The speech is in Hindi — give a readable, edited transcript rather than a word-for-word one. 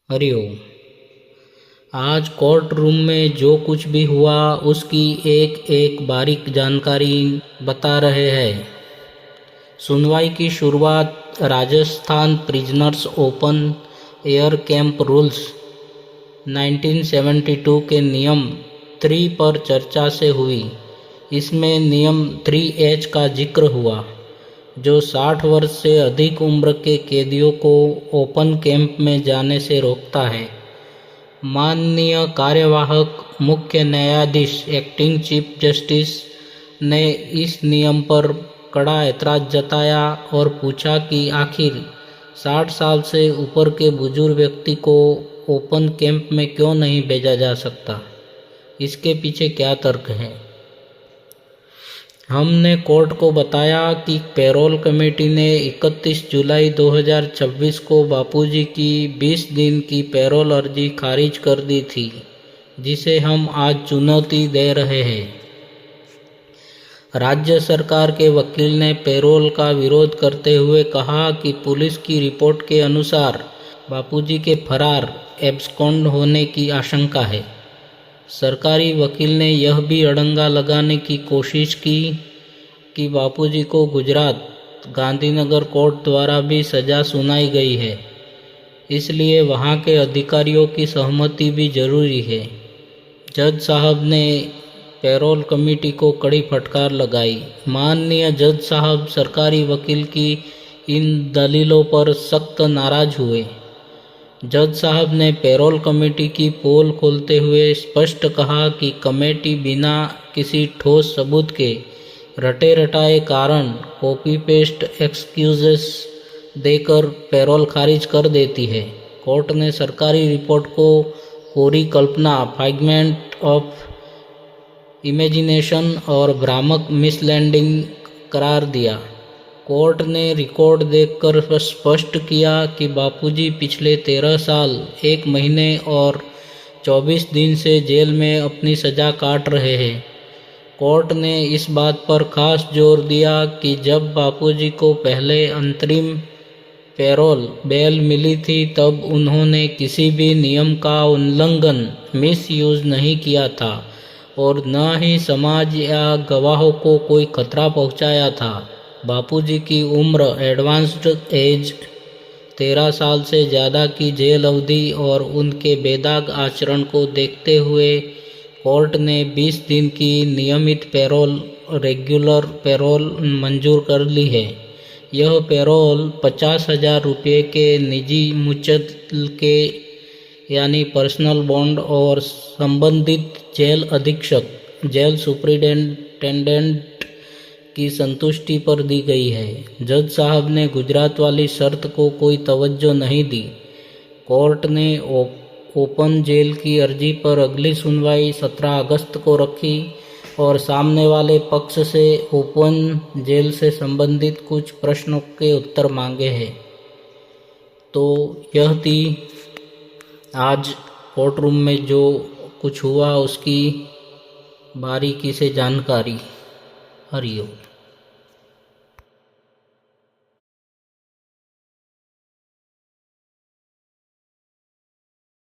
हरिओम। आज कोर्ट रूम में जो कुछ भी हुआ उसकी एक एक बारीक जानकारी बता रहे हैं। सुनवाई की शुरुआत Rajasthan prisoners open air camp rules 1972 के नियम 3 पर चर्चा से हुई। इसमें नियम 3H का जिक्र हुआ, जो 60 वर्ष से अधिक उम्र के कैदियों को ओपन कैंप में जाने से रोकता है। माननीय कार्यवाहक मुख्य न्यायाधीश एक्टिंग चीफ जस्टिस ने इस नियम पर कड़ा ऐतराज जताया और पूछा कि आखिर 60 साल से ऊपर के बुजुर्ग व्यक्ति को ओपन कैंप में क्यों नहीं भेजा जा सकता, इसके पीछे क्या तर्क है। हमने कोर्ट को बताया कि पैरोल कमेटी ने 31 जुलाई 2026 को बापूजी की 20 दिन की पैरोल अर्जी खारिज कर दी थी, जिसे हम आज चुनौती दे रहे हैं। राज्य सरकार के वकील ने पैरोल का विरोध करते हुए कहा कि पुलिस की रिपोर्ट के अनुसार बापूजी के फरार एब्सकॉन्ड होने की आशंका है। सरकारी वकील ने यह भी अड़ंगा लगाने की कोशिश की कि बापूजी को गुजरात गांधीनगर कोर्ट द्वारा भी सज़ा सुनाई गई है, इसलिए वहां के अधिकारियों की सहमति भी जरूरी है। जज साहब ने पैरोल कमेटी को कड़ी फटकार लगाई। माननीय जज साहब सरकारी वकील की इन दलीलों पर सख्त नाराज हुए। जज साहब ने पैरोल कमेटी की पोल खोलते हुए स्पष्ट कहा कि कमेटी बिना किसी ठोस सबूत के रटे रटाए कारण कॉपी पेस्ट एक्सक्यूजेस देकर पैरोल खारिज कर देती है। कोर्ट ने सरकारी रिपोर्ट को कोरी कल्पना, फाइगमेंट ऑफ इमेजिनेशन और भ्रामक मिसलैंडिंग करार दिया। कोर्ट ने रिकॉर्ड देखकर स्पष्ट किया कि बापूजी पिछले 13 साल 1 महीने और 24 दिन से जेल में अपनी सज़ा काट रहे हैं। कोर्ट ने इस बात पर खास जोर दिया कि जब बापूजी को पहले अंतरिम पैरोल बेल मिली थी तब उन्होंने किसी भी नियम का उल्लंघन मिसयूज नहीं किया था और न ही समाज या गवाहों को कोई खतरा पहुंचाया था। बापूजी की उम्र, एडवांस्ड एज, 13 साल से ज़्यादा की जेल अवधि और उनके बेदाग आचरण को देखते हुए कोर्ट ने 20 दिन की नियमित पैरोल, रेगुलर पैरोल मंजूर कर ली है। यह पैरोल 50,000 रुपये के निजी मुचल के यानी पर्सनल बॉन्ड और संबंधित जेल अधीक्षक, जेल सुपरिटेंडेंट की संतुष्टि पर दी गई है। जज साहब ने गुजरात वाली शर्त को कोई तवज्जो नहीं दी। कोर्ट ने ओपन जेल की अर्जी पर अगली सुनवाई 17 अगस्त को रखी और सामने वाले पक्ष से ओपन जेल से संबंधित कुछ प्रश्नों के उत्तर मांगे हैं। तो यह थी आज कोर्ट रूम में जो कुछ हुआ उसकी बारीकी से जानकारी। हरिओम।